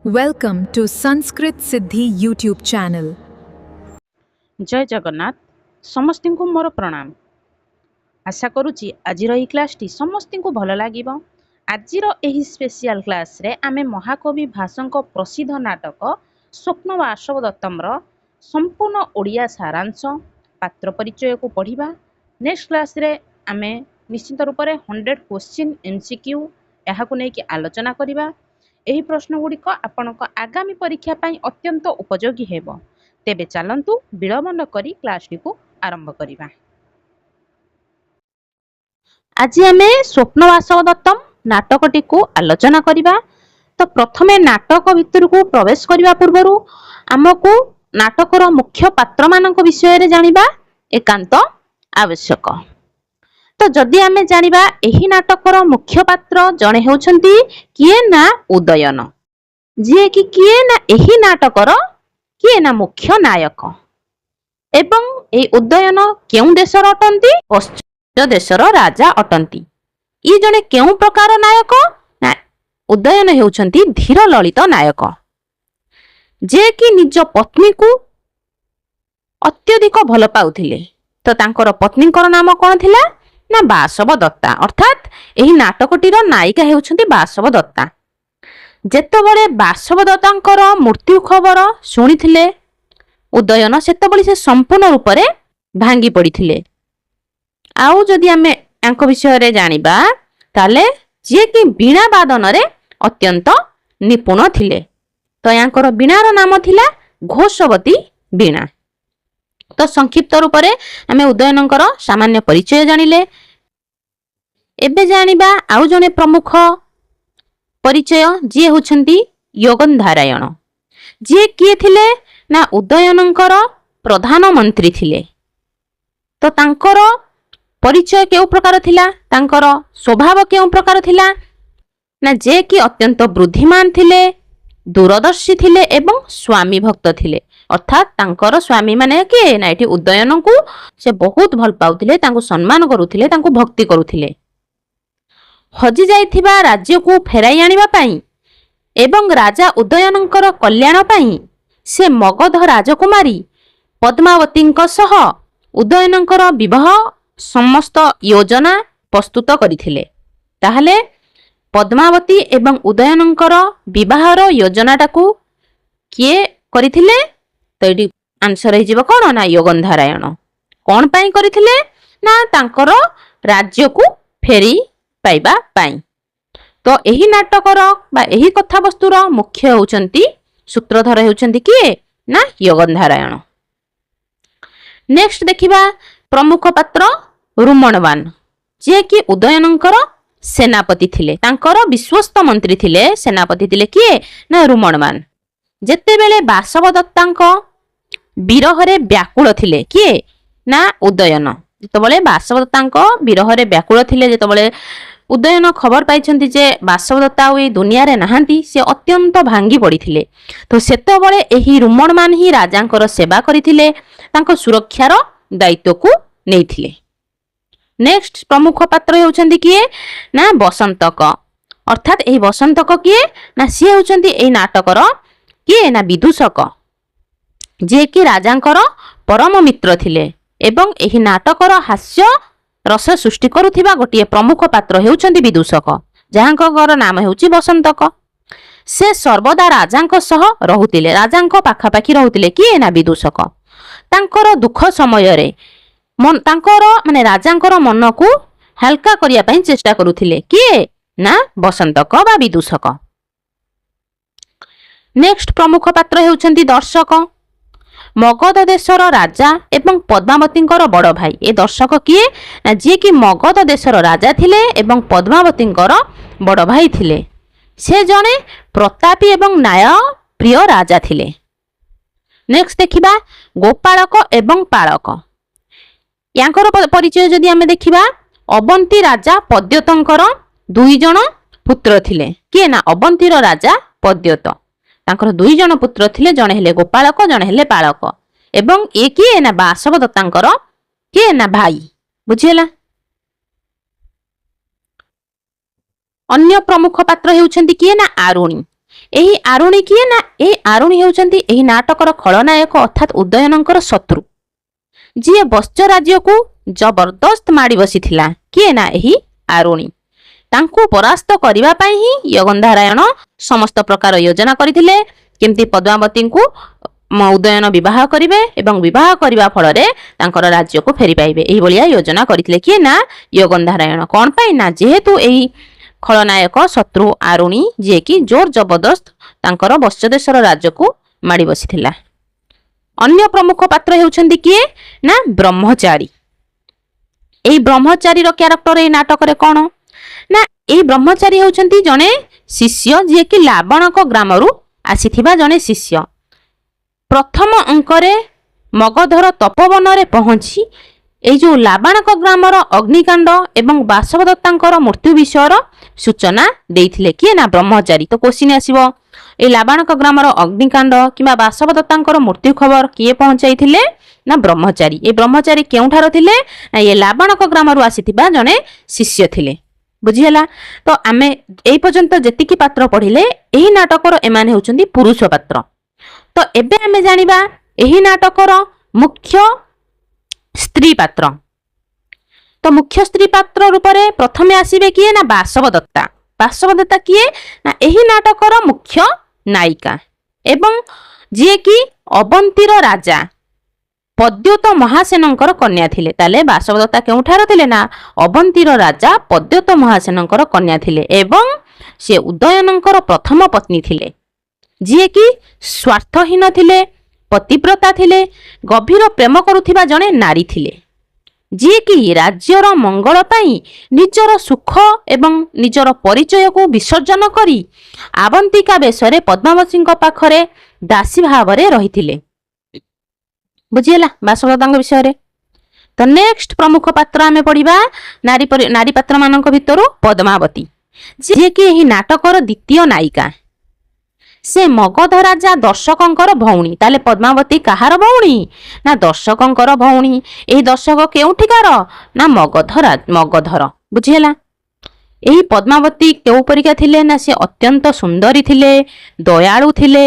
Welcome to Sanskrit Siddhi YouTube channel. जय जगन्नाथ समस्त को मोर प्रणाम। आशा करुच्ची आज क्लासटी समस्त को भल लगे। आज स्पेशल क्लास रे आमे महाकवि भासंक प्रसिद्ध नाटक स्वप्न वासव दत्तम्र संपूर्ण ओडिया सारांश पात्र परिचय को पढ़िबा। नेक्स्ट क्लास रे आमे निश्चित रूप से 100 क्वेश्चन एमसीक्यू याहाकु नै कि आलोचना करिबा। एही प्रश्न गुड़िक आपणक आगामी परीक्षा पाई अत्यंत उपयोगी हेबो। तेबे चलंतु विलंब न करी क्लासटी को आरंभ करिबा। आज आमे स्वप्न वासव दत्तम नाटकटी को आलोचना करिबा। तो प्रथमे नाटक भितर को प्रवेश करिबा पूर्वरु हमकु नाटकर मुख्य पात्र मानक विषय रे जानिबा एकांत आवश्यक। तो जदि आमे जानिबा एही नाटकर मुख्य पात्र जणे हेउछंती किए ना उदयन, जे कि किए ना एही नाटकर किए ना मुख्य नायक। एवं ए उदयन केउ देशर अटंती? पश्चिम देशर राजा अटंती। ई जणे केउ प्रकार नायक ना उदयन हेउछंती धीर ललित नायक, जे कि निज पत्नी को अत्यधिक भल पाउथिले। तो तांकर पत्नीकर नाम कोन थिला ना वासव दत्ता। अर्थात एही नाटकटीर नायिका हेउछंती वासव दत्ता। जेतेबेले वासव दत्तांकर मृत्यु खबर शुणिथिले उदयन, सेतेबेले से संपूर्ण रूप से भांगी पड़िथिले। आउ जदि आमे यांक विषय रे जानिबा ताले जे कि वीणा वादन रे अत्यंत निपुण थिले। तो यांकर वीणार नाम थिला घोषवती वीणा। तो संक्षिप्त रूप से आमे उदयनंकर सामान्य परिचय जानिले। एबे जानिबा आउ जने प्रमुख परिचय जे होछंती योगन्धारायण, जे किए थिले ना उदयनंकर प्रधानमंत्री थिले। तो तांकर परिचय केउ प्रकार थिला, तांकर स्वभाव केउ प्रकार थिला ना जे कि अत्यंत बुद्धिमान थिले, दूरदर्शी थिले एवं स्वामी भक्त थिले। अर्थात तांकर स्वामी माने के ना एठी उदयन को से बहुत भल पाउथिले, तांको सम्मान करुथिले, तांको भक्ति करुथिले। हजि जाइथिबा राज्य को फेराई आनिबा पई एवं राजा उदयनंकर कल्याण पई से मगध राजकुमारी पद्मावतींक सह उदयनंकर विवाह समस्त योजना प्रस्तुत करिथिले। ताहले पद्मावती एवं उदयनंकर विवाहर योजनाटाकू किए करिथिले? तो ये आंसर हो जीव कौन ना योगन्धारायण। कौन पाई करिथिले ना तांकर राज्य को फेरी पाइबा पाई। तो यही नाटकर बा यही कथा वस्तुर मुख्य होउचंती सूत्रधर होउचंती किए ना योगन्धारायण। नेक्स्ट देखिबा प्रमुख पात्र रुमणवान, जे कि उदयनंकर सेनापति थिले, तांकर विश्वस्त मंत्री थिले, सेनापति थिले किए ना रुमणवान। जेतेबेले वासव दत्तांक विरहरे व्याकुल थिले किए ना उदयन। जेतेबेले वासव दत्तांक विरहरे व्याकुल थिले, जेतेबेले उदयन खबर पाइछंती जे वासव दत्ता ए दुनिया रे नाहांती, से अत्यंत भांगी पड़िथिले। तो सेतेबेले एही रुमणमान ही राजांकर सेवा करिथिले, तांको सुरक्षार दायित्व को नेइथिले। नेक्स्ट प्रमुख पात्र हेउछंती किए ना बसंतक। अर्थात एही बसंतक किए ना सी हेउछंती एही नाटकर किए ना विदूषक, जे कि राजांकर परम मित्र थिले एवं एही नाटकर हास्य रस सृष्टि करुथिबा गोटिए प्रमुख पात्र हेउछंती विदूषक, जहांकर नाम हेउची बसंतक। से सर्वदा राजांक सह रहुतिले, राजांक पाखापाखी रहुतिले किए ना विदूषक। तांकर दुख समय रे तांकर माने राजांकर मन को हल्का करिया पई चेष्टा करुथिले किए ना बसंतक बा विदूषक। नेक्स्ट प्रमुख पात्र हेउछंती दर्शक, मगध देशर राजा एवं पद्मावतींकर बड़ भाई। ए दर्शक किए ना जे कि मगध देशर राजा थिले एवं पद्मावतींकर बड़ भाई थिले। से जणे प्रतापी एवं न्याय प्रिय राजा थिले। नेक्स्ट देखिबा गोपालक एवं पालक। यांकर परिचय जदि आमे देखिबा, अवंती राजा पद्यतंकर दुई जण पुत्र थिले किए ना अवंतीर राजा पद्यत। तांकर दुई जण पुत्र थिले, जणे हेले गोपालक, जणे हेले पालक। एवं ए किए ना वासव दत्तांकर किए ना भाई। बुझिला? अन्य प्रमुख पात्र हेउछंती किए ना आरुणी। ଏହି ଆରୁଣୀ କିଏ ନା ଏହି ଆରୁଣୀ ହେଉଛନ୍ତି ଏହି ନାଟକର ଖଳନାୟକ ଅର୍ଥାତ୍ ଉଦୟନଙ୍କର ଶତ୍ରୁ, ଯିଏ ବତ୍ସ ରାଜ୍ୟକୁ ଜବରଦସ୍ତ ମାଡ଼ି ବସିଥିଲା। କିଏ ନା ଏହି ଆରୁଣୀ। ତାଙ୍କୁ ପରାସ୍ତ କରିବା ପାଇଁ ହିଁ ୟଗନ୍ଧାରାୟଣ ସମସ୍ତ ପ୍ରକାର ଯୋଜନା କରିଥିଲେ, କେମିତି ପଦ୍ମାବତୀଙ୍କୁ ଉଦୟନ ବିବାହ କରିବେ ଏବଂ ବିବାହ କରିବା ଫଳରେ ତାଙ୍କର ରାଜ୍ୟକୁ ଫେରି ପାଇବେ। ଏହିଭଳିଆ ଯୋଜନା କରିଥିଲେ କିଏ ନା ୟଗନ୍ଧାରାୟଣ। କ'ଣ ପାଇଁ ନା ଯେହେତୁ ଏହି ଖଳନାୟକ ଶତ୍ରୁ ଆରୁଣୀ, ଯିଏକି ଜୋର ଜବରଦସ୍ତ ତାଙ୍କର ବତ୍ସ ଦେଶର ରାଜ୍ୟକୁ ମାଡ଼ି ବସିଥିଲା। ଅନ୍ୟ ପ୍ରମୁଖ ପାତ୍ର ହେଉଛନ୍ତି କିଏ ନା ବ୍ରହ୍ମଚାରୀ। ଏହି ବ୍ରହ୍ମଚାରୀର କ୍ୟାରେକ୍ଟର ଏହି ନାଟକରେ କ'ଣ ନା ଏହି ବ୍ରହ୍ମଚାରୀ ହେଉଛନ୍ତି ଜଣେ ଶିଷ୍ୟ, ଯିଏକି ଲାବଣକ ଗ୍ରାମରୁ ଆସିଥିବା ଜଣେ ଶିଷ୍ୟ। ପ୍ରଥମ ଅଙ୍କରେ ମଗଧର ତପୋବନରେ ପହଞ୍ଚି এই যে লাবাଣକ ଗ୍ରାମର ଅଗ୍ନିକାଣ୍ଡ ଏବଂ ବାସବଦତ୍ତାଙ୍କର ମୃତ୍ୟୁ ବିଷୟର ସୂଚନା ଦେଇଥିଲେ କିଏ ନା ବ୍ରହ୍ମଚାରୀ। ତ କୋଶ୍ଚିନ୍ ଆସିବ এই ଲାବାଣକ ଗ୍ରାମର ଅଗ୍ନିକାଣ୍ଡ କିମ୍ବା ବାସବଦତ୍ତାଙ୍କର ମୃତ୍ୟୁ ଖବର କିଏ ପହଞ୍ଚାଇଥିଲେ ନା ବ୍ରହ୍ମଚାରୀ। এই ବ୍ରହ୍ମଚାରୀ କେଉଁଠାର ଥିଲେ ନା ଏ ଲାବାଣକ ଗ୍ରାମରୁ ଆସିଥିବା ଜଣେ ଶିଷ୍ୟ ଥିଲେ। ବୁଝିହେଲା। ତ ଆମେ এই ପର୍ଯ୍ୟନ୍ତ ଯେତିକି ପାତ୍ର ପଢିଲେ ଏହି ନାଟକର ଏମାନେ ହେଉଛନ୍ତି ପୁରୁଷ ପାତ୍ର। ତ ଏବେ ଆମେ ଜାଣିବା ଏହି ନାଟକର ମୁଖ୍ୟ ସ୍ତ୍ରୀ ପାତ୍ର। ତ ମୁଖ୍ୟ ସ୍ତ୍ରୀ ପାତ୍ର ରୂପରେ ପ୍ରଥମେ ଆସିବେ କିଏ ନା ବାସବଦତ୍ତା। ବାସବଦତ୍ତା କିଏ ନା ଏହି ନାଟକର ମୁଖ୍ୟ ନାୟିକା ଏବଂ ଯିଏକି ଅବନ୍ତୀର ରାଜା ପଦ୍ୟୋତ ମହାସେନଙ୍କର କନ୍ୟା ଥିଲେ। ତାହେଲେ ବାସବଦତ୍ତା କେଉଁଠାର ଥିଲେ ନା ଅବନ୍ତୀର ରାଜା ପଦ୍ୟୋତ ମହାସେନଙ୍କର କନ୍ୟା ଥିଲେ ଏବଂ ସେ ଉଦୟନଙ୍କର ପ୍ରଥମ ପତ୍ନୀ ଥିଲେ, ଯିଏକି ସ୍ୱାର୍ଥହୀନ ଥିଲେ, ପତିବ୍ରତା ଥିଲେ, ଗଭୀର ପ୍ରେମ କରୁଥିବା ଜଣେ ନାରୀ ଥିଲେ, ଯିଏକି ରାଜ୍ୟର ମଙ୍ଗଳ ପାଇଁ ନିଜର ସୁଖ ଏବଂ ନିଜର ପରିଚୟକୁ ବିସର୍ଜନ କରି ଆବନ୍ତିକା ବେଶରେ ପଦ୍ମାବତୀଙ୍କ ପାଖରେ ଦାସୀ ଭାବରେ ରହିଥିଲେ। ବୁଝିହେଲା ବାସବଦତ୍ତାଙ୍କ ବିଷୟରେ। ତ ନେକ୍ସଟ ପ୍ରମୁଖ ପାତ୍ର ଆମେ ପଢିବା ନାରୀ ପାତ୍ର ମାନଙ୍କ ଭିତରୁ ପଦ୍ମାବତୀ, ଯିଏକି ଏହି ନାଟକର ଦ୍ୱିତୀୟ ନାୟିକା। ସେ ମଗଧ ରାଜା ଦର୍ଶକଙ୍କର ଭଉଣୀ। ତାହେଲେ ପଦ୍ମାବତୀ କାହାର ଭଉଣୀ ନା ଦର୍ଶକଙ୍କର ଭଉଣୀ। ଏହି ଦର୍ଶକ କେଉଁଠିକାର ନା ମଗଧର। ବୁଝିହେଲା। ଏହି ପଦ୍ମାବତୀ କେଉଁ ପରିକା ଥିଲେ ନା ସେ ଅତ୍ୟନ୍ତ ସୁନ୍ଦରୀ ଥିଲେ, ଦୟାଳୁ ଥିଲେ,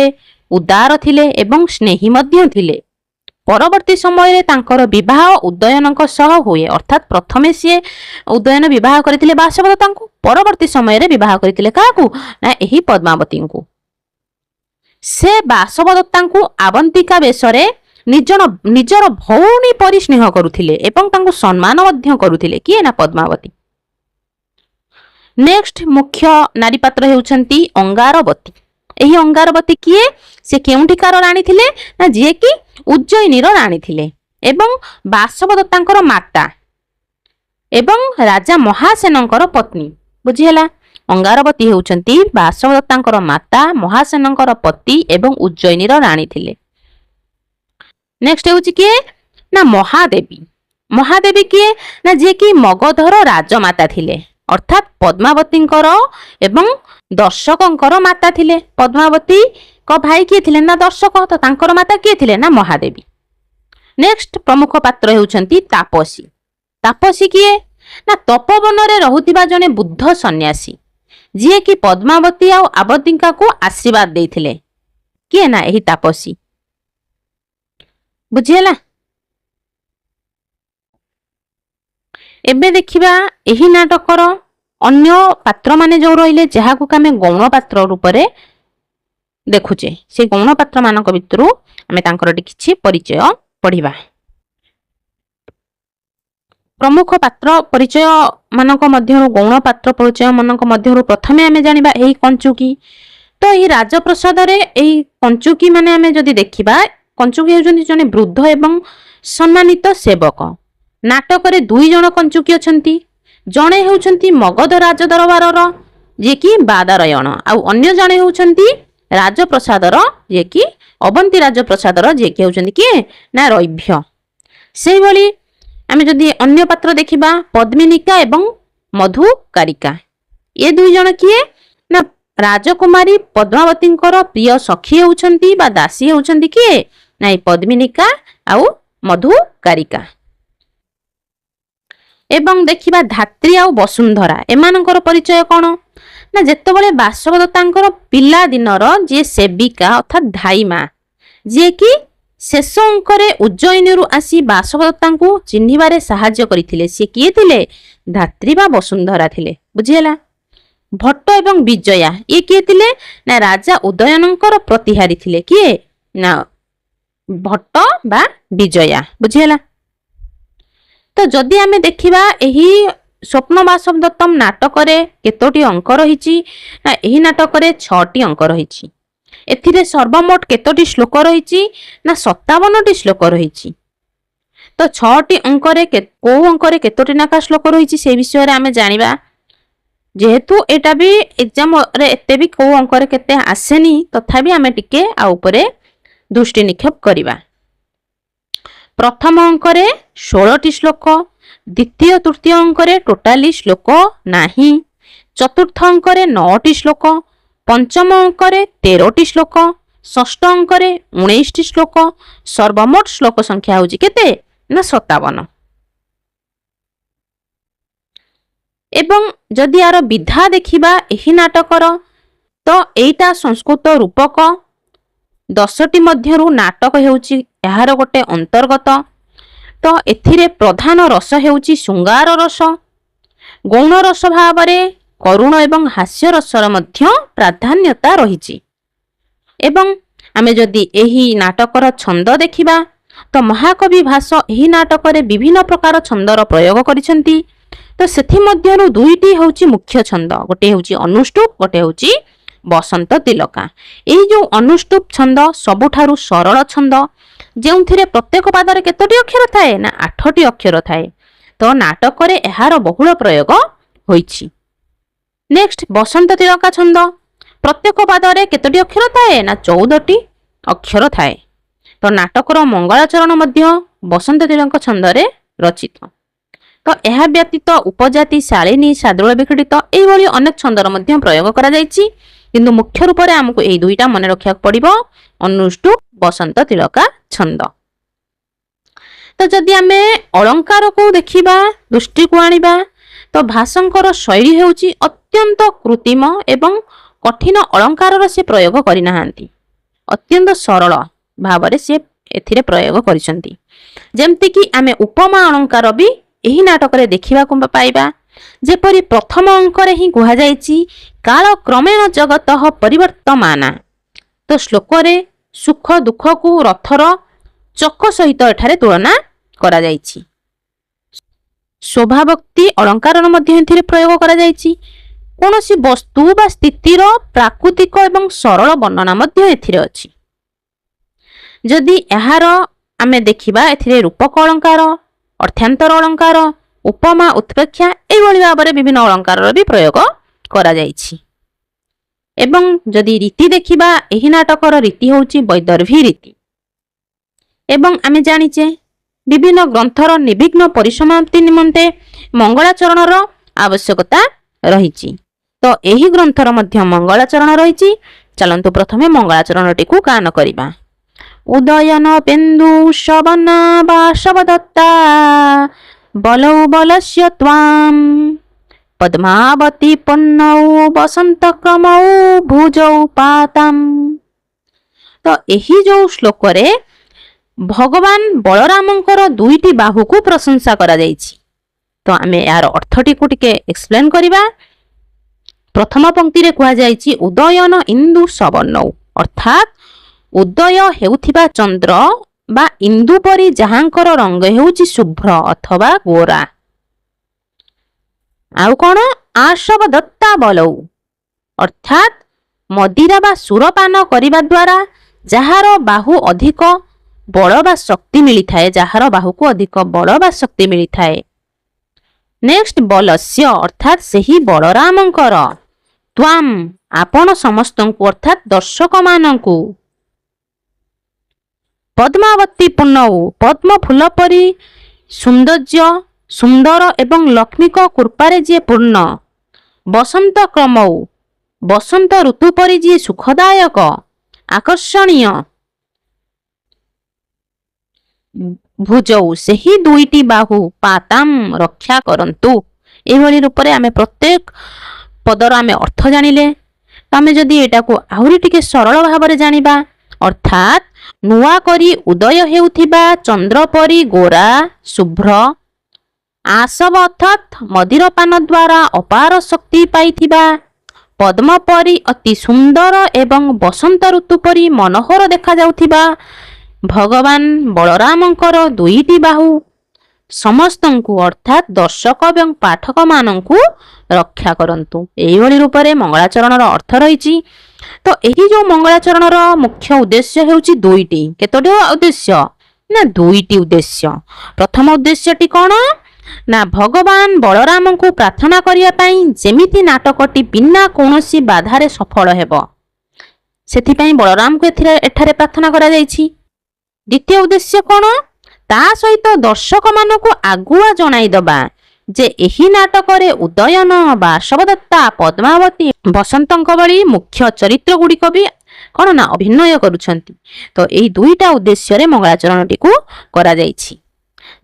ଉଦାର ଥିଲେ ଏବଂ ସ୍ନେହୀ ମଧ୍ୟ ଥିଲେ। ପରବର୍ତ୍ତୀ ସମୟରେ ତାଙ୍କର ବିବାହ ଉଦୟନଙ୍କ ସହ ହୁଏ। ଅର୍ଥାତ୍ ପ୍ରଥମେ ସିଏ ଉଦୟନ ବିବାହ କରିଥିଲେ ବାସବଦତ୍ତାଙ୍କୁ, ପରବର୍ତ୍ତୀ ସମୟରେ ବିବାହ କରିଥିଲେ କାହାକୁ ନା ଏହି ପଦ୍ମାବତୀଙ୍କୁ। ସେ ବାସବଦତ୍ତାଙ୍କୁ ଆବନ୍ତିକା ବେଶରେ ନିଜର ଭଉଣୀ ପରି ସ୍ନେହ କରୁଥିଲେ ଏବଂ ତାଙ୍କୁ ସମ୍ମାନ ମଧ୍ୟ କରୁଥିଲେ କିଏ ନା ପଦ୍ମାବତୀ। ନେକ୍ସଟ ମୁଖ୍ୟ ନାରୀ ପାତ୍ର ହେଉଛନ୍ତି ଅଙ୍ଗାରବତୀ। ଏହି ଅଙ୍ଗାରବତୀ କିଏ ସେ କେଉଁଠିକାର ରାଣୀ ଥିଲେ ନା ଯିଏକି ଉଜ୍ଜୟିନୀର ରାଣୀ ଥିଲେ ଏବଂ ବାସବଦତ୍ତାଙ୍କର ମାତା ଏବଂ ରାଜା ମହାସେନଙ୍କର ପତ୍ନୀ। ବୁଝିହେଲା। ଅଙ୍ଗାରବତୀ ହେଉଛନ୍ତି ବାସବଦତ୍ତାଙ୍କର ମାତା, ମହାସେନଙ୍କର ପତି ଏବଂ ଉଜ୍ଜୟିନୀର ରାଣୀ ଥିଲେ। ନେକ୍ସଟ ହେଉଛି କିଏ ନା ମହାଦେବୀ। ମହାଦେବୀ କିଏ ନା ଯିଏକି ମଗଧର ରାଜମାତା ଥିଲେ, ଅର୍ଥାତ୍ ପଦ୍ମାବତୀଙ୍କର ଏବଂ ଦର୍ଶକଙ୍କର ମାତା ଥିଲେ। ପଦ୍ମାବତୀଙ୍କ ଭାଇ କିଏ ଥିଲେ ନା ଦର୍ଶକ, ତ ତାଙ୍କର ମାତା କିଏ ଥିଲେ ନା ମହାଦେବୀ। ନେକ୍ସଟ ପ୍ରମୁଖ ପାତ୍ର ହେଉଛନ୍ତି ତାପସୀ। ତାପସୀ କିଏ ନା ତପୋବନରେ ରହୁଥିବା ଜଣେ ବୁଦ୍ଧ ସନ୍ନ୍ୟାସୀ, ଯିଏକି ପଦ୍ମାବତୀ ଆଉ ଆବନ୍ତିକାକୁ ଆଶୀର୍ବାଦ ଦେଇଥିଲେ କିଏ ନା ଏହି ତାପସୀ। ବୁଝିହେଲା। ଏବେ ଦେଖିବା ଏହି ନାଟକର ଅନ୍ୟ ପାତ୍ରମାନେ ଯେଉଁ ରହିଲେ, ଯାହାକୁ ଆମେ ଗୌଣ ପାତ୍ର ରୂପରେ ଦେଖୁଛେ, ସେ ଗୌଣ ପାତ୍ର ମାନଙ୍କ ଭିତରୁ ଆମେ ତାଙ୍କର କିଛି ପରିଚୟ ପଢିବା। ପ୍ରମୁଖ ପାତ୍ର ପରିଚୟ ମାନଙ୍କ ମଧ୍ୟରୁ ଗୌଣ ପାତ୍ର ପରିଚୟ ମାନଙ୍କ ମଧ୍ୟରୁ ପ୍ରଥମେ ଆମେ ଜାଣିବା ଏହି କଞ୍ଚୁକୀ। ତ ଏହି ରାଜପ୍ରସାଦରେ ଏହି କଞ୍ଚୁକୀ ମାନେ ଆମେ ଯଦି ଦେଖିବା, କଞ୍ଚୁକୀ ହେଉଛନ୍ତି ଜଣେ ବୃଦ୍ଧ ଏବଂ ସମ୍ମାନିତ ସେବକ। ନାଟକରେ ଦୁଇ ଜଣ କଞ୍ଚୁକୀ ଅଛନ୍ତି। ଜଣେ ହେଉଛନ୍ତି ମଗଧ ରାଜଦରବାରର ଯିଏକି ବାଦାରାୟଣ, ଆଉ ଅନ୍ୟ ଜଣେ ହେଉଛନ୍ତି ରାଜପ୍ରସାଦର ଯିଏକି ଅବନ୍ତୀ ରାଜପ୍ରସାଦର ଯିଏକି ହେଉଛନ୍ତି କିଏ ନା ରୈଭ୍ୟ। ସେଇଭଳି ଆମେ ଯଦି ଅନ୍ୟ ପାତ୍ର ଦେଖିବା ପଦ୍ମିନିକା ଏବଂ ମଧୁକାରିକା, ଏ ଦୁଇ ଜଣ କିଏ ନା ରାଜକୁମାରୀ ପଦ୍ମାବତୀଙ୍କର ପ୍ରିୟ ସଖୀ ହେଉଛନ୍ତି ବା ଦାସୀ ହେଉଛନ୍ତି କିଏ ନା ପଦ୍ମିନିକା ଆଉ ମଧୁକାରିକା। ଏବଂ ଦେଖିବା ଧାତ୍ରୀ ଆଉ ବସୁନ୍ଧରା, ଏମାନଙ୍କର ପରିଚୟ କ'ଣ ନା ଯେତେବେଳେ ବାସବ ଦତ୍ତାଙ୍କର ପିଲା ଦିନର ଯିଏ ସେବିକା ଅର୍ଥାତ୍ ଧାଇମା ଯିଏକି ଶେଷ ଅଙ୍କରେ ଉଜ୍ଜୟିନୀରୁ ଆସି ବାସବ ଦତ୍ତାଙ୍କୁ ଚିହ୍ନିବାରେ ସାହାଯ୍ୟ କରିଥିଲେ, ସେ କିଏ ଥିଲେ? ଧାତ୍ରୀ ବା ବସୁନ୍ଧରା ଥିଲେ। ବୁଝିହେଲା? ଭଟ୍ଟ ଏବଂ ବିଜୟା ଇଏ କିଏ ଥିଲେ? ନା ରାଜା ଉଦୟନଙ୍କର ପ୍ରତିହାରୀ ଥିଲେ। କିଏ? ନା ଭଟ୍ଟ ବା ବିଜୟା। ବୁଝିହେଲା? ତ ଯଦି ଆମେ ଦେଖିବା ଏହି ସ୍ୱପ୍ନ ବାସବ ଦତ୍ତମ ନାଟକରେ କେତୋଟି ଅଙ୍କ ରହିଛି? ନା ଏହି ନାଟକରେ 6ଟି ଅଙ୍କ ରହିଛି। ଏଥିରେ ସର୍ବମୋଟ କେତୋଟି ଶ୍ଲୋକ ରହିଛି? ନା 57ଟି ଶ୍ଲୋକ ରହିଛି। ତ 6ଟି ଅଙ୍କରେ କୋଉ ଅଙ୍କରେ କେତୋଟି ନାକା ଶ୍ଲୋକ ରହିଛି ସେ ବିଷୟରେ ଆମେ ଜାଣିବା। ଯେହେତୁ ଏଟା ବି ଏକ୍ଜାମରେ ଏତେ ବି କୋଉ ଅଙ୍କରେ କେତେ ଆସେନି, ତଥାପି ଆମେ ଟିକେ ଆ ଉପରେ ଦୃଷ୍ଟି ନିକ୍ଷେପ କରିବା। ପ୍ରଥମ ଅଙ୍କରେ 16ଟି ଶ୍ଲୋକ, ଦ୍ୱିତୀୟ ତୃତୀୟ ଅଙ୍କରେ ଟୋଟାଲି ଶ୍ଲୋକ ନାହିଁ, ଚତୁର୍ଥ ଅଙ୍କରେ 9ଟି ଶ୍ଲୋକ, ପଞ୍ଚମ ଅଙ୍କରେ 13ଟି ଶ୍ଲୋକ, ଷଷ୍ଠ ଅଙ୍କରେ 19ଟି ଶ୍ଲୋକ, ସର୍ବମୋଟ ଶ୍ଲୋକ ସଂଖ୍ୟା ହେଉଛି କେତେ? ନା 57। ଏବଂ ଯଦି ଆର ବିଧା ଦେଖିବା ଏହି ନାଟକର, ତ ଏଇଟା ସଂସ୍କୃତ ରୂପକ 10ଟି ମଧ୍ୟରୁ ନାଟକ ହେଉଛି ଏହାର ଗୋଟେ ଅନ୍ତର୍ଗତ। ତ ଏଥିରେ ପ୍ରଧାନ ରସ ହେଉଛି ଶୃଙ୍ଗାର ରସ, ଗୌଣ ରସ ଭାବରେ କରୁଣ ଏବଂ ହାସ୍ୟ ରସର ମଧ୍ୟ ପ୍ରାଧାନ୍ୟତା ରହିଛି। ଏବଂ ଆମେ ଯଦି ଏହି ନାଟକର ଛନ୍ଦ ଦେଖିବା, ତ ମହାକବି ଭାସ ଏହି ନାଟକରେ ବିଭିନ୍ନ ପ୍ରକାର ଛନ୍ଦର ପ୍ରୟୋଗ କରିଛନ୍ତି। ତ ସେଥିମଧ୍ୟରୁ 2ଟି ହେଉଛି ମୁଖ୍ୟ ଛନ୍ଦ, ଗୋଟେ ହେଉଛି ଅନୁଷ୍ଟୁପ, ଗୋଟେ ହେଉଛି ବସନ୍ତ ତିଲକା। ଏହି ଯେଉଁ ଅନୁଷ୍ଟୁପ ଛନ୍ଦ ସବୁଠାରୁ ସରଳ ଛନ୍ଦ, ଯେଉଁଥିରେ ପ୍ରତ୍ୟେକ ପାଦରେ କେତୋଟି ଅକ୍ଷର ଥାଏ? ନା 8ଟି ଅକ୍ଷର ଥାଏ। ତ ନାଟକରେ ଏହାର ବହୁଳ ପ୍ରୟୋଗ ହୋଇଛି। ନେକ୍ସଟ ବସନ୍ତ ତିଲକା ଛନ୍ଦ, ପ୍ରତ୍ୟେକ ପାଦରେ କେତୋଟି ଅକ୍ଷର ଥାଏ? ନା 14ଟି ଅକ୍ଷର ଥାଏ। ତ ନାଟକର ମଙ୍ଗଳାଚରଣ ମଧ୍ୟ ବସନ୍ତ ତିଲକ ଛନ୍ଦରେ ରଚିତ। ତ ଏହା ବ୍ୟତୀତ ଉପଜାତି, ଶାଳିନୀ, ଶାର୍ଦୂଳ ବିଘଟିତ ଏଇଭଳି ଅନେକ ଛନ୍ଦର ମଧ୍ୟ ପ୍ରୟୋଗ କରାଯାଇଛି, କିନ୍ତୁ ମୁଖ୍ୟ ରୂପରେ ଆମକୁ ଏଇ 2ଟା ମନେ ରଖିବାକୁ ପଡିବ, ଅନୁଷ୍ଟୁପ, ବସନ୍ତ ତିଲକା ଛନ୍ଦ। ତ ଯଦି ଆମେ ଅଳଙ୍କାରକୁ ଦେଖିବା, ଦୃଷ୍ଟିକୁ ଆଣିବା, ତ ଭାସଙ୍କର ଶୈଳୀ ହେଉଛି ଅତ୍ୟନ୍ତ କୃତ୍ରିମ ଏବଂ କଠିନ ଅଳଙ୍କାରର ସେ ପ୍ରୟୋଗ କରିନାହାନ୍ତି, ଅତ୍ୟନ୍ତ ସରଳ ଭାବରେ ସେ ଏଥିରେ ପ୍ରୟୋଗ କରିଛନ୍ତି। ଯେମିତିକି ଆମେ ଉପମା ଅଳଙ୍କାର ବି ଏହି ନାଟକରେ ଦେଖିବାକୁ ପାଇବା। ଯେପରି ପ୍ରଥମ ଅଙ୍କରେ ହିଁ କୁହାଯାଇଛି, କାଳ କ୍ରମେଣ ଜଗତଃ ପରିବର୍ତ୍ତମାନା। ତ ଶ୍ଲୋକରେ ସୁଖ ଦୁଃଖକୁ ରଥର ଚକ ସହିତ ଏଠାରେ ତୁଳନା କରାଯାଇଛି। ଶୋଭାଭକ୍ତି ଅଳଙ୍କାରର ମଧ୍ୟ ଏଥିରେ ପ୍ରୟୋଗ କରାଯାଇଛି। କୌଣସି ବସ୍ତୁ ବା ସ୍ଥିତିର ପ୍ରାକୃତିକ ଏବଂ ସରଳ ବର୍ଣ୍ଣନା ମଧ୍ୟ ଏଥିରେ ଅଛି। ଯଦି ଏହାର ଆମେ ଦେଖିବା, ଏଥିରେ ରୂପକ ଅଳଙ୍କାର, ଅର୍ଥାନ୍ତର ଅଳଙ୍କାର, ଉପମା, ଉତ୍ପ୍ରେକ୍ଷା ଏଇଭଳି ଭାବରେ ବିଭିନ୍ନ ଅଳଙ୍କାରର ବି ପ୍ରୟୋଗ କରାଯାଇଛି। ଏବଂ ଯଦି ରୀତି ଦେଖିବା, ଏହି ନାଟକର ରୀତି ହେଉଛି ବୈଦର୍ଭୀ ରୀତି। ଏବଂ ଆମେ ଜାଣିଛେ ବିଭିନ୍ନ ଗ୍ରନ୍ଥର ନିର୍ବିଘ୍ନ ପରିସମାପ୍ତି ନିମନ୍ତେ ମଙ୍ଗଳାଚରଣର ଆବଶ୍ୟକତା ରହିଛି। ତ ଏହି ଗ୍ରନ୍ଥର ମଧ୍ୟ ମଙ୍ଗଳାଚରଣ ରହିଛି। ଚାଲନ୍ତୁ ପ୍ରଥମେ ମଙ୍ଗଳାଚରଣଟିକୁ ଗାନ କରିବା। ଉଦୟନ ପେନ୍ଦୁ ଶବନା ବାସବ ଦତ୍ତା ବଲୌ ବଲସ୍ୟ ତ୍ୱାମ୍ ପଦ୍ମାବତୀ ପନ୍ନୌ ବସନ୍ତ କ୍ରମୌ ଭୁଜୌ ପାତାମ୍। ତ ଏହି ଯେଉଁ ଶ୍ଲୋକରେ ଭଗବାନ ବଳରାମଙ୍କର 2ଟି ବାହୁକୁ ପ୍ରଶଂସା କରାଯାଇଛି। ତ ଆମେ ଏହାର ଅର୍ଥଟିକୁ ଟିକେ ଏକ୍ସପ୍ଲେନ କରିବା। ପ୍ରଥମ ପଂକ୍ତିରେ କୁହାଯାଇଛି ଉଦୟନ ଇନ୍ଦୁ ସବର୍ଣ୍ଣୌ, ଅର୍ଥାତ୍ ଉଦୟ ହେଉଥିବା ଚନ୍ଦ୍ର ବା ଇନ୍ଦୁ ପରି ଯାହାଙ୍କର ରଙ୍ଗ ହେଉଛି ଶୁଭ୍ର ଅଥବା ଗୋରା। ଆଉ କଣ? ଆଶବ ଦତ୍ତା ବଲୌ, ଅର୍ଥାତ୍ ମଦିରା ବା ସୁରପାନ କରିବା ଦ୍ୱାରା ଯାହାର ବାହୁ ଅଧିକ ବଳ ବା ଶକ୍ତି ମିଳିଥାଏ, ଯାହାର ବାହୁକୁ ଅଧିକ ବଳ ବା ଶକ୍ତି ମିଳିଥାଏ। ନେକ୍ସଟ ବଲସ୍ୟ, ଅର୍ଥାତ୍ ସେହି ବଳରାମଙ୍କର, ତ୍ୱାମ୍ ଆପଣ ସମସ୍ତଙ୍କୁ, ଅର୍ଥାତ୍ ଦର୍ଶକମାନଙ୍କୁ, ପଦ୍ମାବତୀ ପୂର୍ଣ୍ଣୌ ପଦ୍ମ ଫୁଲ ପରି ସୌନ୍ଦର୍ଯ୍ୟ, ସୁନ୍ଦର ଏବଂ ଲକ୍ଷ୍ମୀଙ୍କ କୃପାରେ ଯିଏ ପୂର୍ଣ୍ଣ, ବସନ୍ତ କ୍ରମୌ ବସନ୍ତ ଋତୁ ପରି ଯିଏ ସୁଖଦାୟକ, ଆକର୍ଷଣୀୟ, ଭୁଜୌ ସେହି 2ଟି ବାହୁ, ପାତାମ୍ ରକ୍ଷା କରନ୍ତୁ। ଏଭଳି ରୂପରେ ଆମେ ପ୍ରତ୍ୟେକ ପଦର ଆମେ ଅର୍ଥ ଜାଣିଲେ। ଆମେ ଯଦି ଏଟାକୁ ଆହୁରି ଟିକେ ସରଳ ଭାବରେ ଜାଣିବା, ଅର୍ଥାତ୍ ନୂଆ କରି ଉଦୟ ହେଉଥିବା ଚନ୍ଦ୍ର ପରି ଗୋରା ଶୁଭ୍ର, ଆସବ ଅର୍ଥାତ୍ ମଦିରପାନ ଦ୍ୱାରା ଅପାର ଶକ୍ତି ପାଇଥିବା, ପଦ୍ମ ପରି ଅତି ସୁନ୍ଦର ଏବଂ ବସନ୍ତ ଋତୁ ପରି ମନୋହର ଦେଖାଯାଉଥିବା ଭଗବାନ ବଳରାମଙ୍କର ଦୁଇଟି ବାହୁ ସମସ୍ତଙ୍କୁ ଅର୍ଥାତ୍ ଦର୍ଶକ ଏବଂ ପାଠକମାନଙ୍କୁ ରକ୍ଷା କରନ୍ତୁ। ଏହିଭଳି ରୂପରେ ମଙ୍ଗଳାଚରଣର ଅର୍ଥ ରହିଛି। ତ ଏହି ଯେଉଁ ମଙ୍ଗଳାଚରଣର ମୁଖ୍ୟ ଉଦ୍ଦେଶ୍ୟ ହେଉଛି ଦୁଇଟି। କେତୋଟି ଉଦ୍ଦେଶ୍ୟ? ନା ଦୁଇଟି ଉଦ୍ଦେଶ୍ୟ। ପ୍ରଥମ ଉଦ୍ଦେଶ୍ୟଟି କ'ଣ? ନା ଭଗବାନ ବଳରାମଙ୍କୁ ପ୍ରାର୍ଥନା କରିବା ପାଇଁ ଯେମିତି ନାଟକଟି ବିନା କୌଣସି ବାଧାରେ ସଫଳ ହେବ, ସେଥିପାଇଁ ବଳରାମଙ୍କୁ ଏଠାରେ ପ୍ରାର୍ଥନା କରାଯାଇଛି। ଦ୍ୱିତୀୟ ଉଦ୍ଦେଶ୍ୟ କ'ଣ? ତା ସହିତ ଦର୍ଶକମାନଙ୍କୁ ଆଗୁଆ ଜଣାଇଦେବା ଯେ ଏହି ନାଟକରେ ଉଦୟନ, ବାସବଦତ୍ତା, ପଦ୍ମାବତୀ, ବସନ୍ତଙ୍କ ଭଳି ମୁଖ୍ୟ ଚରିତ୍ର ଗୁଡ଼ିକ ବି କ'ଣ ନା ଅଭିନୟ କରୁଛନ୍ତି। ତ ଏହି ଦୁଇଟା ଉଦ୍ଦେଶ୍ୟରେ ମଙ୍ଗଳାଚରଣଟିକୁ କରାଯାଇଛି।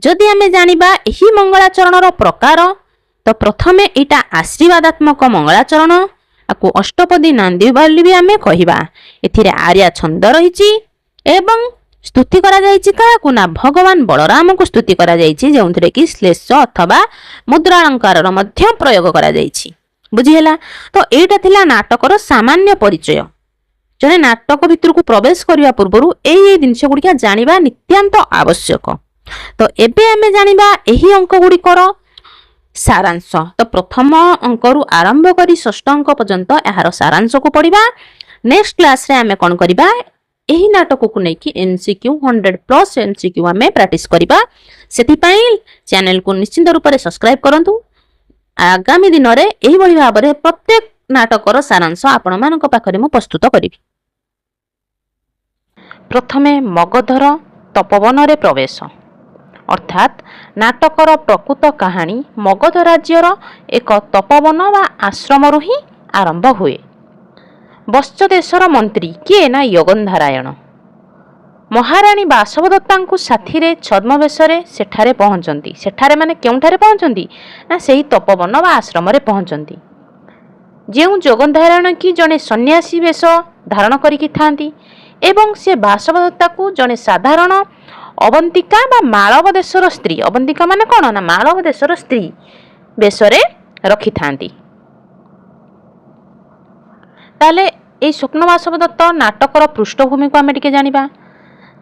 ଯଦି ଆମେ ଜାଣିବା ଏହି ମଙ୍ଗଳାଚରଣର ପ୍ରକାର, ତ ପ୍ରଥମେ ଏଇଟା ଆଶୀର୍ବାଦାତ୍ମକ ମଙ୍ଗଳାଚରଣ, ଆକୁ ଅଷ୍ଟପଦୀ ନାନ୍ଦି ବୋଲି ବି ଆମେ କହିବା। ଏଥିରେ ଆର୍ୟା ଛନ୍ଦ ରହିଛି ଏବଂ ସ୍ତୁତି କରାଯାଇଛି କାହାକୁ? ନା ଭଗବାନ ବଳରାମଙ୍କୁ ସ୍ତୁତି କରାଯାଇଛି, ଯେଉଁଥିରେ କି ଶ୍ଲେଷ ଅଥବା ମୁଦ୍ରାଳଙ୍କାରର ମଧ୍ୟ ପ୍ରୟୋଗ କରାଯାଇଛି। ବୁଝିହେଲା? ତ ଏଇଟା ଥିଲା ନାଟକର ସାମାନ୍ୟ ପରିଚୟ। ଜଣେ ନାଟକ ଭିତରକୁ ପ୍ରବେଶ କରିବା ପୂର୍ବରୁ ଏଇ ଜିନିଷ ଗୁଡ଼ିକ ଜାଣିବା ନିତ୍ୟାନ୍ତ ଆବଶ୍ୟକ। ତ ଏବେ ଆମେ ଜାଣିବା ଏହି ଅଙ୍କ ଗୁଡ଼ିକର ସାରାଂଶ। ତ ପ୍ରଥମ ଅଙ୍କରୁ ଆରମ୍ଭ କରି ଷଷ୍ଠ ଅଙ୍କ ପର୍ଯ୍ୟନ୍ତ ଏହାର ସାରାଂଶକୁ ପଢ଼ିବା। ନେକ୍ସଟ କ୍ଲାସରେ ଆମେ କ'ଣ କରିବା? ଏହି ନାଟକକୁ ନେଇକି MCQ 100+ MCQ ଆମେ ପ୍ରାକ୍ଟିସ୍ କରିବା। ସେଥିପାଇଁ ଚ୍ୟାନେଲକୁ ନିଶ୍ଚିତ ରୂପରେ ସବସ୍କ୍ରାଇବ୍ କରନ୍ତୁ। ଆଗାମୀ ଦିନରେ ଏହିଭଳି ଭାବରେ ପ୍ରତ୍ୟେକ ନାଟକର ସାରାଂଶ ଆପଣମାନଙ୍କ ପାଖରେ ମୁଁ ପ୍ରସ୍ତୁତ କରିବି। ପ୍ରଥମେ ମଗଧର ତପୋବନରେ ପ୍ରବେଶ, ଅର୍ଥାତ୍ ନାଟକର ପ୍ରକୃତ କାହାଣୀ ମଗଧ ରାଜ୍ୟର ଏକ ତପୋବନ ବା ଆଶ୍ରମରୁ ହିଁ ଆରମ୍ଭ ହୁଏ। ବତ୍ସ ଦେଶର ମନ୍ତ୍ରୀ କିଏ? ନା ୟୋଗନ୍ଧାରାୟଣ ମହାରାଣୀ ବାସବଦତ୍ତାଙ୍କୁ ସାଥିରେ ଛଦ୍ମବେଶରେ ସେଠାରେ ପହଞ୍ଚନ୍ତି। ସେଠାରେ ମାନେ କେଉଁଠାରେ ପହଞ୍ଚନ୍ତି? ନା ସେହି ତପୋବନ ବା ଆଶ୍ରମରେ ପହଞ୍ଚନ୍ତି। ଯେଉଁ ଯୋଗନ୍ଧାରାୟଣ କି ଜଣେ ସନ୍ନ୍ୟାସୀ ବେଶ ଧାରଣ କରିକି ଥାନ୍ତି ଏବଂ ସେ ବାସବଦତ୍ତାକୁ ଜଣେ ସାଧାରଣ ଅବନ୍ତିକା ବା ମାଳବ ଦେଶର ସ୍ତ୍ରୀ, ଅବନ୍ତିକା ମାନେ କ'ଣ? ନା ମାଳବ ଦେଶର ସ୍ତ୍ରୀ ବେଶରେ ରଖିଥାନ୍ତି। ତାହେଲେ এই ସ୍ୱପ୍ନ ବାସବଦତ୍ତ ନାଟକର ପୃଷ୍ଠଭୂମିକୁ ଆମେ ଟିକେ ଜାଣିବା।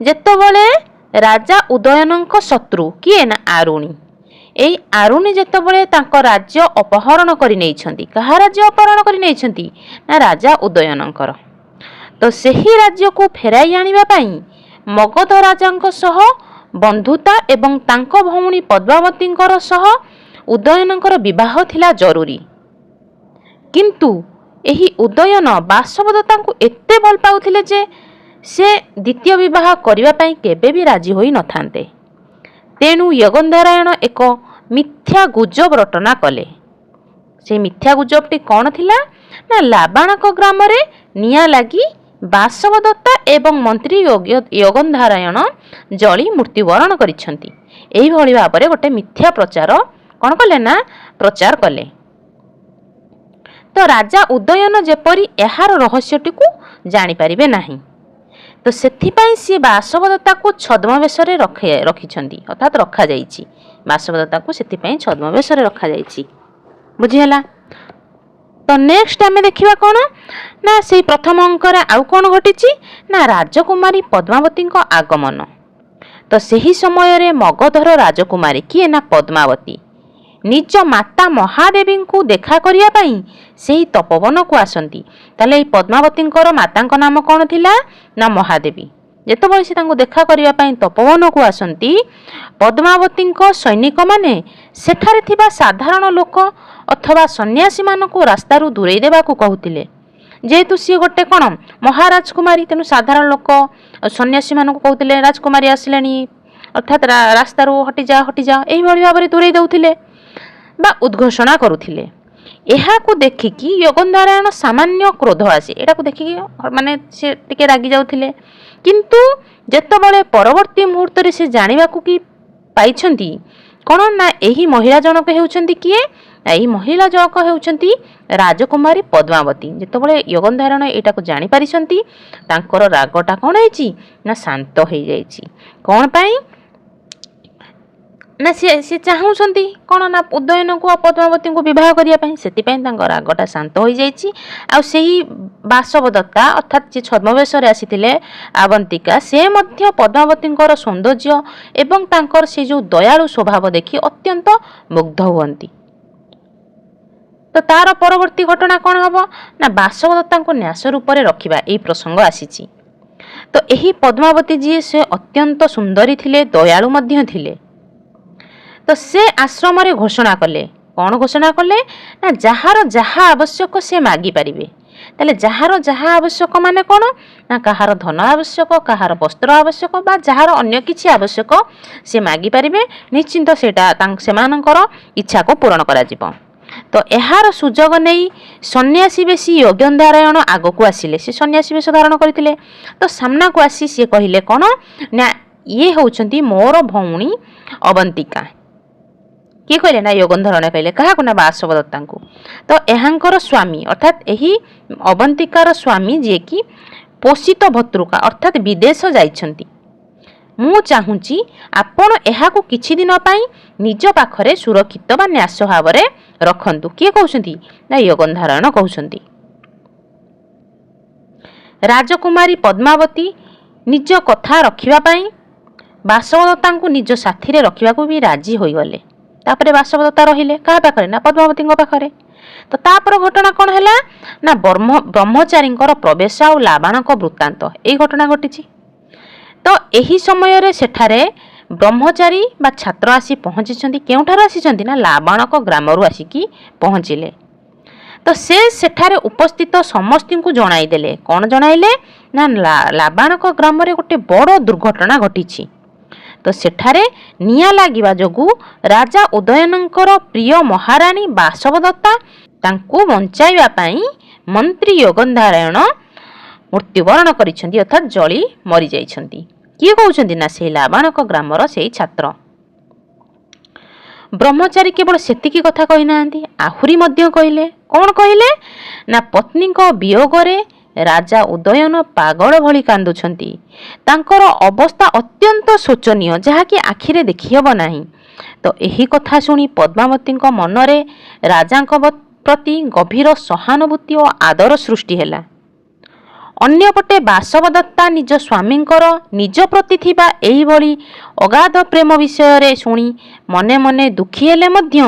ଯେତେବେଳେ ରାଜା ଉଦୟନଙ୍କ ଶତ୍ରୁ କିଏ? ନା ଆରୁଣୀ। এই ଆରୁଣୀ ଯେତେବେଳେ ତାଙ୍କ ରାଜ୍ୟ ଅପହରଣ କରି ନେଇଛନ୍ତି, କାହା ରାଜ୍ୟ ଅପହରଣ କରି ନେଇଛନ୍ତି? ନା ରାଜା ଉଦୟନଙ୍କର। ତ ସେହି ରାଜ୍ୟକୁ ଫେରାଇ ଆଣିବା ପାଇଁ ମଗଧ ରାଜାଙ୍କ ସହ ବନ୍ଧୁତା ଏବଂ ତାଙ୍କ ଭଉଣୀ ପଦ୍ମାବତୀଙ୍କର ସହ ଉଦୟନଙ୍କର ବିବାହ ଥିଲା ଜରୁରୀ। କିନ୍ତୁ ଏହି ଉଦୟନ ବାସବଦତ୍ତାଙ୍କୁ ଏତେ ଭଲ ପାଉଥିଲେ ଯେ ସେ ଦ୍ୱିତୀୟ ବିବାହ କରିବା ପାଇଁ କେବେ ବି ରାଜି ହୋଇନଥାନ୍ତେ। ତେଣୁ ୟୋଗନ୍ଧାରାୟଣ ଏକ ମିଥ୍ୟା ଗୁଜବ ରଟନା କଲେ। ସେ ମିଥ୍ୟା ଗୁଜବଟି କ'ଣ ଥିଲା? ନା ଲାବାଣକ ଗ୍ରାମରେ ନିଆଁ ଲାଗି ବାସବଦତ୍ତା ଏବଂ ମନ୍ତ୍ରୀ ୟୋଗନ୍ଧାରାୟଣ ଜଳି ମୃତ୍ୟୁବରଣ କରିଛନ୍ତି। ଏହିଭଳି ଭାବରେ ଗୋଟେ ମିଥ୍ୟା ପ୍ରଚାର କ'ଣ କଲେ? ନା ପ୍ରଚାର କଲେ। ତ ରାଜା ଉଦୟନ ଯେପରି ଏହାର ରହସ୍ୟଟିକୁ ଜାଣିପାରିବେ ନାହିଁ, ତ ସେଥିପାଇଁ ସିଏ ବାସବଦତ୍ତାକୁ ଛଦ୍ମବେଶରେ ରଖିଛନ୍ତି, ଅର୍ଥାତ୍ ରଖାଯାଇଛି। ବାସବଦତ୍ତାକୁ ସେଥିପାଇଁ ଛଦ୍ମବେଶରେ ରଖାଯାଇଛି। ବୁଝିହେଲା? ତ ନେକ୍ସଟ ଆମେ ଦେଖିବା କ'ଣ? ନା ସେଇ ପ୍ରଥମ ଅଙ୍କରେ ଆଉ କ'ଣ ଘଟିଛି? ନା ରାଜକୁମାରୀ ପଦ୍ମାବତୀଙ୍କ ଆଗମନ। ତ ସେହି ସମୟରେ ମଗଧର ରାଜକୁମାରୀ କିଏ? ନା ପଦ୍ମାବତୀ ନିଜ ମାତା ମହାଦେବୀଙ୍କୁ ଦେଖା କରିବା ପାଇଁ ସେହି ତପୋବନକୁ ଆସନ୍ତି। ତାହେଲେ ଏହି ପଦ୍ମାବତୀଙ୍କର ମାତାଙ୍କ ନାମ କ'ଣ ଥିଲା? ନା ମହାଦେବୀ। ଯେତେବେଳେ ସେ ତାଙ୍କୁ ଦେଖା କରିବା ପାଇଁ ତପୋବନକୁ ଆସନ୍ତି, ପଦ୍ମାବତୀଙ୍କ ସୈନିକମାନେ ସେଠାରେ ଥିବା ସାଧାରଣ ଲୋକ ଅଥବା ସନ୍ନ୍ୟାସୀମାନଙ୍କୁ ରାସ୍ତାରୁ ଦୂରେଇ ଦେବାକୁ କହୁଥିଲେ। ଯେହେତୁ ସିଏ ଗୋଟେ କ'ଣ ମହାରାଜକୁମାରୀ, ତେଣୁ ସାଧାରଣ ଲୋକ ସନ୍ନ୍ୟାସୀମାନଙ୍କୁ କହୁଥିଲେ ରାଜକୁମାରୀ ଆସିଲେଣି, ଅର୍ଥାତ୍ ରାସ୍ତାରୁ ହଟିଯାଅ ହଟିଯାଅ, ଏହିଭଳି ଭାବରେ ଦୂରେଇ ଦେଉଥିଲେ ବା ଉଦ୍ଘୋଷଣା କରୁଥିଲେ। ଏହାକୁ ଦେଖିକି ୟୋଗନ୍ଧାରାୟଣ ସାମାନ୍ୟ କ୍ରୋଧ ଆସେ। ଏଟାକୁ ଦେଖିକି ମାନେ ସେ ଟିକେ ରାଗି ଯାଉଥିଲେ। କିନ୍ତୁ ଯେତେବେଳେ ପରବର୍ତ୍ତୀ ମୁହୂର୍ତ୍ତରେ ସେ ଜାଣିବାକୁ କି ପାଇଛନ୍ତି କ'ଣ? ନା ଏହି ମହିଳା ଜଣକ ହେଉଛନ୍ତି କିଏ? এই মহিলা ଜଣକ ହେଉଛନ୍ତି ରାଜକୁମାରୀ ପଦ୍ମାବତୀ। ଯେତେବେଳେ ୟୋଗନ୍ଧାରଣ ଏଇଟାକୁ ଜାଣିପାରିଛନ୍ତି ତାଙ୍କର ରାଗଟା କ'ଣ ହେଇଛି ନା ଶାନ୍ତ ହେଇଯାଇଛି। କ'ଣ ପାଇଁ ନା ସେ ଚାହୁଁଛନ୍ତି କ'ଣ ନା ଉଦୟନକୁ ଆଉ ପଦ୍ମାବତୀଙ୍କୁ ବିବାହ କରିବା ପାଇଁ, ସେଥିପାଇଁ ତାଙ୍କ ରାଗଟା ଶାନ୍ତ ହୋଇଯାଇଛି। ଆଉ ସେହି ବାସବଦତ୍ତା ଅର୍ଥାତ୍ ଯିଏ ଛଦ୍ମବେଶରେ ଆସିଥିଲେ ଆବନ୍ତିକା, ସେ ମଧ୍ୟ ପଦ୍ମାବତୀଙ୍କର ସୌନ୍ଦର୍ଯ୍ୟ ଏବଂ ତାଙ୍କର ସେ ଯେଉଁ ଦୟାଳୁ ସ୍ୱଭାବ ଦେଖି ଅତ୍ୟନ୍ତ ମୁଗ୍ଧ ହୁଅନ୍ତି। ତ ତାର ପରବର୍ତ୍ତୀ ଘଟଣା କ'ଣ ହେବ ନା ବାସବଦତ୍ତାଙ୍କୁ ନ୍ୟାସ ରୂପରେ ରଖିବା ଏହି ପ୍ରସଙ୍ଗ ଆସିଛି। ତ ଏହି ପଦ୍ମାବତୀ ଯିଏ ସେ ଅତ୍ୟନ୍ତ ସୁନ୍ଦରୀ ଥିଲେ, ଦୟାଳୁ ମଧ୍ୟ ଥିଲେ। ତ ସେ ଆଶ୍ରମରେ ଘୋଷଣା କଲେ, କ'ଣ ଘୋଷଣା କଲେ ନା ଯାହାର ଯାହା ଆବଶ୍ୟକ ସେ ମାଗିପାରିବେ। ତାହେଲେ ଯାହାର ଯାହା ଆବଶ୍ୟକ ମାନେ କ'ଣ ନା କାହାର ଧନ ଆବଶ୍ୟକ, କାହାର ବସ୍ତ୍ର ଆବଶ୍ୟକ ବା ଯାହାର ଅନ୍ୟ କିଛି ଆବଶ୍ୟକ ସେ ମାଗିପାରିବେ। ନିଶ୍ଚିନ୍ତ ସେଇଟା ସେମାନଙ୍କର ଇଚ୍ଛାକୁ ପୂରଣ କରାଯିବ। ତ ଏହାର ସୁଯୋଗ ନେଇ ସନ୍ନ୍ୟାସୀ ବେଶୀ ୟୋଗେନ୍ଦାରାୟଣ ଆଗକୁ ଆସିଲେ। ସେ ସନ୍ନ୍ୟାସୀ ବେଶ ଧାରଣ କରିଥିଲେ। ତ ସାମ୍ନାକୁ ଆସି ସିଏ କହିଲେ କ'ଣ ନା ଇଏ ହେଉଛନ୍ତି ମୋର ଭଉଣୀ ଅବନ୍ତିକା। କିଏ କହିଲେ ନା ୟୋଗନ୍ଧରଣ କହିଲେ। କାହାକୁ ନା ବାସବଦତ୍ତାଙ୍କୁ। ତ ଏହାଙ୍କର ସ୍ୱାମୀ ଅର୍ଥାତ୍ ଏହି ଅବନ୍ତିକାର ସ୍ୱାମୀ ଯିଏକି ପୋଷିତ ଭତୃକା ଅର୍ଥାତ୍ ବିଦେଶ ଯାଇଛନ୍ତି। ମୁଁ ଚାହୁଁଛି ଆପଣ ଏହାକୁ କିଛି ଦିନ ପାଇଁ ନିଜ ପାଖରେ ସୁରକ୍ଷିତ ବା ନ୍ୟାସ ଭାବରେ ରଖନ୍ତୁ। କିଏ କହୁଛନ୍ତି ନା ୟୋଗନ୍ଧାରଣ କହୁଛନ୍ତି। ରାଜକୁମାରୀ ପଦ୍ମାବତୀ ନିଜ କଥା ରଖିବା ପାଇଁ ବାସବଦତ୍ତାଙ୍କୁ ନିଜ ସାଥିରେ ରଖିବାକୁ ବି ରାଜି ହୋଇଗଲେ। ତାପରେ ବାସବଦତ୍ତା ରହିଲେ କାହା ପାଖରେ ନା ପଦ୍ମାବତୀଙ୍କ ପାଖରେ। ତ ତାପରେ ଘଟଣା କ'ଣ ହେଲା ନା ବ୍ରହ୍ମଚାରୀଙ୍କର ପ୍ରବେଶ ଆଉ ଲାବାଣଙ୍କ ବୃତ୍ତାନ୍ତ ଏଇ ଘଟଣା ଘଟିଛି। ତ ଏହି ସମୟରେ ସେଠାରେ ବ୍ରହ୍ମଚାରୀ ବା ଛାତ୍ର ଆସି ପହଞ୍ଚିଛନ୍ତି। କେଉଁଠାରୁ ଆସିଛନ୍ତି ନା ଲାବାଣକ ଗ୍ରାମରୁ ଆସିକି ପହଞ୍ଚିଲେ। ତ ସେ ସେଠାରେ ଉପସ୍ଥିତ ସମସ୍ତଙ୍କୁ ଜଣାଇଦେଲେ। କ'ଣ ଜଣାଇଲେ ନା ଲାବାଣକ ଗ୍ରାମରେ ଗୋଟେ ବଡ଼ ଦୁର୍ଘଟଣା ଘଟିଛି। ତ ସେଠାରେ ନିଆଁ ଲାଗିବା ଯୋଗୁଁ ରାଜା ଉଦୟନଙ୍କର ପ୍ରିୟ ମହାରାଣୀ ବାସବଦତ୍ତା ତାଙ୍କୁ ବଞ୍ଚାଇବା ପାଇଁ ମନ୍ତ୍ରୀ ୟୋଗନ୍ଧାରାୟଣ ମୃତ୍ୟୁବରଣ କରିଛନ୍ତି ଅର୍ଥାତ୍ ଜଳି ମରିଯାଇଛନ୍ତି। କିଏ କହୁଛନ୍ତି ନା ସେହି ଲାବାଣକ ଗ୍ରାମର ସେହି ଛାତ୍ର। ବ୍ରହ୍ମଚାରୀ କେବଳ ସେତିକି କଥା କହିନାହାନ୍ତି, ଆହୁରି ମଧ୍ୟ କହିଲେ। କ'ଣ କହିଲେ ନା ପତ୍ନୀଙ୍କ ବିୟୋଗରେ ରାଜା ଉଦୟନ ପାଗଳ ଭଳି କାନ୍ଦୁଛନ୍ତି। ତାଙ୍କର ଅବସ୍ଥା ଅତ୍ୟନ୍ତ ଶୋଚନୀୟ, ଯାହାକି ଆଖିରେ ଦେଖିହେବ ନାହିଁ। ତ ଏହି କଥା ଶୁଣି ପଦ୍ମାବତୀଙ୍କ ମନରେ ରାଜାଙ୍କ ପ୍ରତି ଗଭୀର ସହାନୁଭୂତି ଓ ଆଦର ସୃଷ୍ଟି ହେଲା। ଅନ୍ୟପଟେ ବାସବଦତ୍ତା ନିଜ ସ୍ୱାମୀଙ୍କର ନିଜ ପ୍ରତି ଥିବା ଏହିଭଳି ଅଗାଧ ପ୍ରେମ ବିଷୟରେ ଶୁଣି ମନେ ମନେ ଦୁଃଖୀ ହେଲେ ମଧ୍ୟ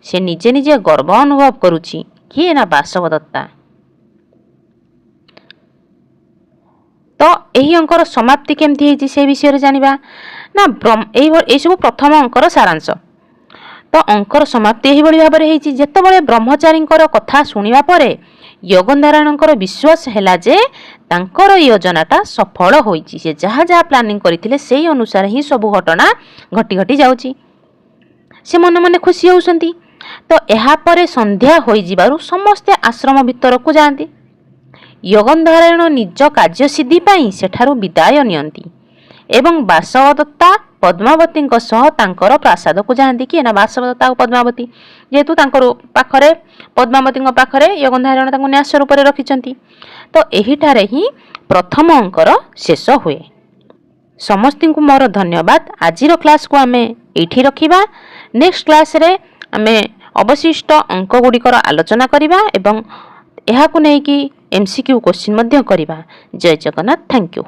ସେ ନିଜେ ନିଜେ ଗର୍ବ ଅନୁଭବ କରୁଛି। କିଏ ନା ବାସବଦତ୍ତା। ତ ଏହି ଅଙ୍କର ସମାପ୍ତି କେମିତି ହେଇଛି ସେ ବିଷୟରେ ଜାଣିବା ନା ଏହିସବୁ ପ୍ରଥମ ଅଙ୍କର ସାରାଂଶ। ତ ଅଙ୍କର ସମାପ୍ତି ଏହିଭଳି ଭାବରେ ହେଇଛି। ଯେତେବେଳେ ବ୍ରହ୍ମଚାରୀଙ୍କର କଥା ଶୁଣିବା ପରେ ୟୋଗନ୍ଧାରାୟଣଙ୍କର ବିଶ୍ୱାସ ହେଲା ଯେ ତାଙ୍କର ଯୋଜନାଟା ସଫଳ ହୋଇଛି। ସେ ଯାହା ଯାହା ପ୍ଲାନିଂ କରିଥିଲେ ସେହି ଅନୁସାରେ ହିଁ ସବୁ ଘଟଣା ଘଟି ଘଟି ଯାଉଛି। ସେ ମନେ ମନେ ଖୁସି ହେଉଛନ୍ତି। ତ ଏହାପରେ ସନ୍ଧ୍ୟା ହୋଇଯିବାରୁ ସମସ୍ତେ ଆଶ୍ରମ ଭିତରକୁ ଯାଆନ୍ତି। ୟୋଗନ୍ଧାରାୟଣ ନିଜ କାର୍ଯ୍ୟସିଦ୍ଧି ପାଇଁ ସେଠାରୁ ବିଦାୟ ନିଅନ୍ତି ଏବଂ ବାସବଦତ୍ତା ପଦ୍ମାବତୀଙ୍କ ସହ ତାଙ୍କର ପ୍ରାସାଦକୁ ଯାଆନ୍ତି। କିଏ ନା ବାସବଦତ୍ତା ଆଉ ପଦ୍ମାବତୀ। ଯେହେତୁ ତାଙ୍କର ପାଖରେ ପଦ୍ମାବତୀଙ୍କ ପାଖରେ ୟୋଗନ୍ଧାରାୟଣ ତାଙ୍କୁ ନ୍ୟାସ ରୂପରେ ରଖିଛନ୍ତି। ତ ଏହିଠାରେ ହିଁ ପ୍ରଥମ ଅଙ୍କର ଶେଷ ହୁଏ। ସମସ୍ତଙ୍କୁ ମୋର ଧନ୍ୟବାଦ। ଆଜିର କ୍ଲାସ୍କୁ ଆମେ ଏଇଠି ରଖିବା। ନେକ୍ସଟ କ୍ଲାସ୍ରେ ଆମେ ଅବଶିଷ୍ଟ ଅଙ୍କ ଗୁଡ଼ିକର ଆଲୋଚନା କରିବା ଏବଂ ଏହାକୁ ନେଇକି MCQ କ୍ୱେଶ୍ଚିନ୍ ମଧ୍ୟ କରିବା। ଜୟ ଜଗନ୍ନାଥ। Thank you.